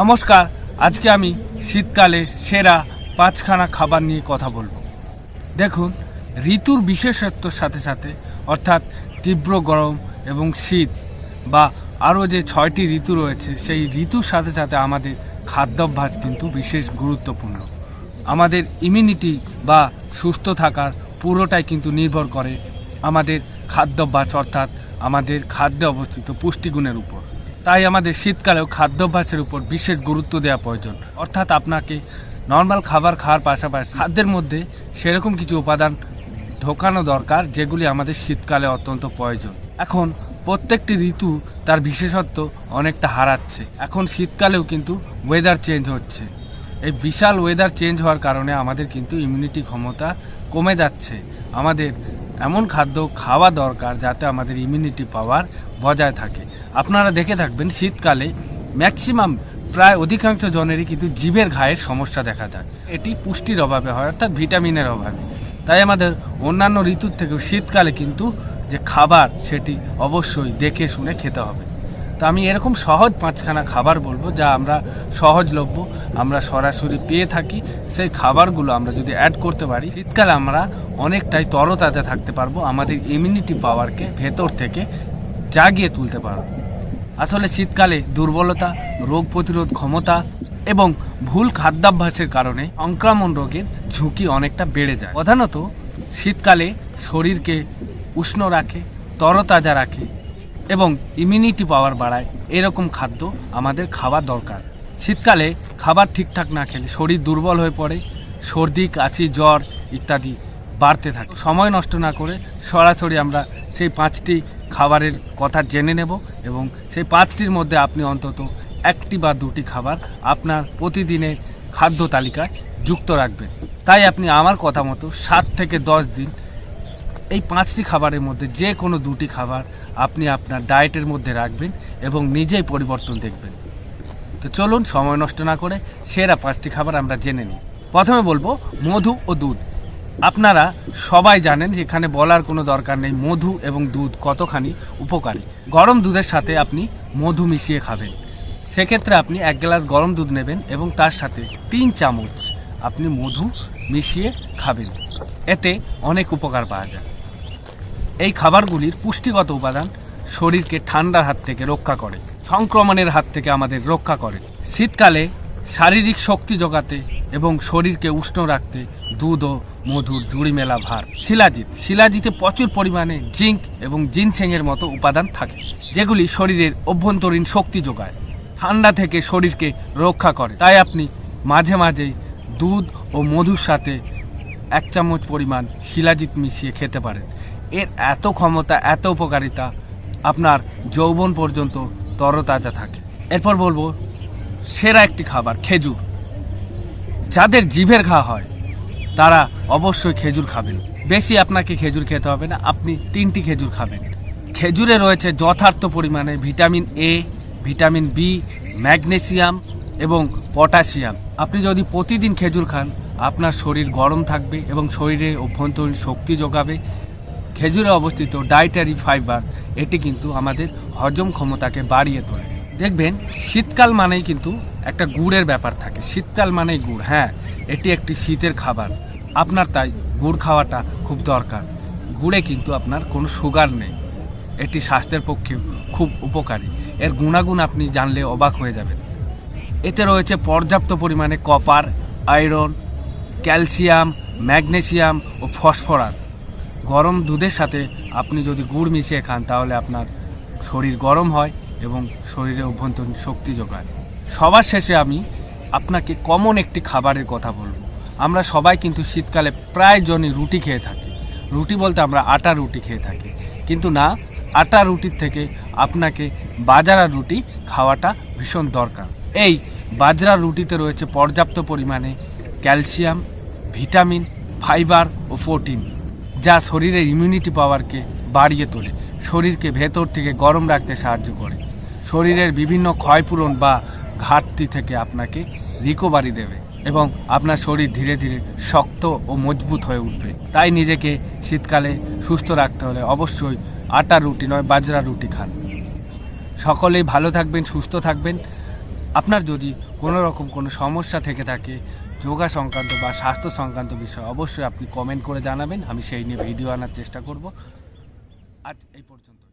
নমস্কার। আজকে আমি শীতকালে সেরা পাঁচখানা খাবার নিয়ে কথা বলবো। দেখুন, ঋতুর বিশেষত্বর সাথে সাথে অর্থাৎ তীব্র গরম এবং শীত বা আরও যে 6টি ঋতু রয়েছে সেই ঋতুর সাথে সাথে আমাদের খাদ্যাভ্যাস কিন্তু বিশেষ গুরুত্বপূর্ণ। আমাদের ইমিউনিটি বা সুস্থ থাকার পুরোটাই কিন্তু নির্ভর করে আমাদের খাদ্যাভ্যাস অর্থাৎ আমাদের খাদ্যে অবস্থিত পুষ্টিগুণের উপর। তাই আমাদের শীতকালেও খাদ্যাভ্যাসের উপর বিশেষ গুরুত্ব দেওয়া প্রয়োজন। অর্থাৎ আপনাকে নর্মাল খাবার খাওয়ার পাশাপাশি খাদ্যের মধ্যে সেরকম কিছু উপাদান ঢোকানো দরকার যেগুলি আমাদের শীতকালে অত্যন্ত প্রয়োজন। এখন প্রত্যেকটি ঋতু তার বিশেষত্ব অনেকটা হারাচ্ছে। এখন শীতকালেও কিন্তু ওয়েদার চেঞ্জ হচ্ছে। এই বিশাল ওয়েদার চেঞ্জ হওয়ার কারণে আমাদের কিন্তু ইমিউনিটি ক্ষমতা কমে যাচ্ছে। আমাদের এমন খাদ্য খাওয়া দরকার যাতে আমাদের ইমিউনিটি পাওয়ার বজায় থাকে। আপনারা দেখে থাকবেন শীতকালে ম্যাক্সিমাম প্রায় অধিকাংশ জনেরই কিন্তু জিভের ঘায়ের সমস্যা দেখা যায়। এটি পুষ্টির অভাবে হয় অর্থাৎ ভিটামিনের অভাবে। তাই আমাদের অন্যান্য ঋতুর থেকেও শীতকালে কিন্তু যে খাবার সেটি অবশ্যই দেখে শুনে খেতে হবে। তো আমি এরকম সহজ পাঁচখানা খাবার বলবো যা আমরা সহজলভ্য, আমরা সরাসরি পেয়ে থাকি। সেই খাবারগুলো আমরা যদি অ্যাড করতে পারি শীতকালে আমরা অনেকটাই তরতাজা থাকতে পারবো, আমাদের ইমিউনিটি পাওয়ারকে ভেতর থেকে জাগিয়ে তুলতে পারবো। আসলে শীতকালে দুর্বলতা, রোগ প্রতিরোধ ক্ষমতা এবং ভুল খাদ্যাভ্যাসের কারণে সংক্রমণ রোগের ঝুঁকি অনেকটা বেড়ে যায়। প্রধানত শীতকালে শরীরকে উষ্ণ রাখে, তরতাজা রাখে এবং ইমিউনিটি পাওয়ার বাড়ায় এরকম খাদ্য আমাদের খাওয়া দরকার। শীতকালে খাবার ঠিকঠাক না খেলে শরীর দুর্বল হয়ে পড়ে, সর্দি, কাশি, জ্বর ইত্যাদি বাড়তে থাকে। সময় নষ্ট না করে সরাসরি আমরা সেই 5টি খাবারের কথা জেনে নেব এবং সেই 5টির মধ্যে আপনি অন্তত 1টি বা 2টি খাবার আপনার প্রতিদিনের খাদ্য তালিকায় যুক্ত রাখবেন। তাই আপনি আমার কথা মতো 7 থেকে 10 দিন এই 5টি খাবারের মধ্যে যে কোনো 2টি খাবার আপনি আপনার ডায়েটের মধ্যে রাখবেন এবং নিজেই পরিবর্তন দেখবেন। তো চলুন সময় নষ্ট না করে সেরা 5টি খাবার আমরা জেনে নিই। প্রথমে বলবো মধু ও দুধ। আপনারা সবাই জানেন যে এখানে বলার কোনো দরকার নেই মধু এবং দুধ কতখানি উপকারী। গরম দুধের সাথে আপনি মধু মিশিয়ে খাবেন। সেক্ষেত্রে আপনি 1 গ্লাস গরম দুধ নেবেন এবং তার সাথে 3 চামচ আপনি মধু মিশিয়ে খাবেন। এতে অনেক উপকার পাওয়া যায়। এই খাবারগুলির পুষ্টিগত উপাদান শরীরকে ঠান্ডার হাত থেকে রক্ষা করে, সংক্রমণের হাত থেকে আমাদের রক্ষা করে। শীতকালে শারীরিক শক্তি যোগাতে এবং শরীরকে উষ্ণ রাখতে দুধ ও মধুর জুড়ি মেলা ভার। শিলাজিতে প্রচুর পরিমাণে জিঙ্ক এবং জিনসেংয়ের মতো উপাদান থাকে যেগুলি শরীরের অভ্যন্তরীণ শক্তি যোগায়, ঠান্ডা থেকে শরীরকে রক্ষা করে। তাই আপনি মাঝে মাঝে দুধ ও মধুর সাথে 1 চামচ পরিমাণ শিলাজিৎ মিশিয়ে খেতে পারেন। এর এত ক্ষমতা, এত উপকারিতা, আপনার যৌবন পর্যন্ত তরতাজা থাকে। এরপর বলবো সেরা একটি খাবার খেজুর। যাদের জিভের ঘা হয় তারা অবশ্যই খেজুর খাবেন। বেশি আপনাকে খেজুর খেতে হবে না, আপনি 3টি খেজুর খাবেন। খেজুরে রয়েছে যথার্থ পরিমাণে vitamin A, vitamin B, magnesium এবং পটাশিয়াম। আপনি যদি প্রতিদিন খেজুর খান আপনার শরীর গরম থাকবে এবং শরীরে অভ্যন্তরীণ শক্তি যোগাবে। খেজুরে অবস্থিত ডায়েটারি ফাইবার এটি কিন্তু আমাদের হজম ক্ষমতাকে বাড়িয়ে তোলে। দেখবেন শীতকাল মানেই কিন্তু একটা গুড়ের ব্যাপার থাকে। শীতকাল মানেই গুড়, হ্যাঁ এটি একটি শীতের খাবার। আপনার তাই গুড় খাওয়াটা খুব দরকার। গুড়ে কিন্তু আপনার কোনো সুগার নেই, এটি স্বাস্থ্যের পক্ষে খুব উপকারী। এর গুণাগুণ আপনি জানলে অবাক হয়ে যাবেন। এতে রয়েছে পর্যাপ্ত পরিমাণে কপার, আয়রন, ক্যালসিয়াম, ম্যাগনেসিয়াম ও ফসফরাস। গরম দুধের সাথে আপনি যদি গুড় মিশিয়ে খান তাহলে আপনার শরীর গরম হয় এবং শরীরে অভ্যন্তরীণ শক্তি যোগায়। সবার শেষে আমি আপনাকে কমন একটি খাবারের কথা বলবো। আমরা সবাই কিন্তু শীতকালে প্রায় জনই রুটি খেয়ে থাকি। রুটি বলতে আমরা আটা রুটি খেয়ে থাকি, কিন্তু না, আটা রুটির থেকে আপনাকে বাজরা রুটি খাওয়াটা ভীষণ দরকার। এই বাজরা রুটিতে রয়েছে পর্যাপ্ত পরিমাণে ক্যালসিয়াম, ভিটামিন, ফাইবার ও প্রোটিন, যা শরীরের ইমিউনিটি পাওয়ারকে বাড়িয়ে তোলে, শরীরকে ভেতর থেকে গরম রাখতে সাহায্য করে, শরীরের বিভিন্ন ক্ষয়পূরণ বা ঘাটতি থেকে আপনাকে রিকভারি দেবে এবং আপনার শরীর ধীরে ধীরে শক্ত ও মজবুত হয়ে উঠবে। তাই নিজেকে শীতকালে সুস্থ রাখতে হলে অবশ্যই আটা রুটি নয় বাজরা রুটি খান। সকলেই ভালো থাকবেন, সুস্থ থাকবেন। আপনার যদি কোনো রকম কোনো সমস্যা থেকে থাকে যোগা সংক্রান্ত বা স্বাস্থ্য সংক্রান্ত বিষয়, অবশ্যই আপনি কমেন্ট করে জানাবেন, আমি সেই নিয়ে ভিডিও আনার চেষ্টা করব। আজ এই পর্যন্ত।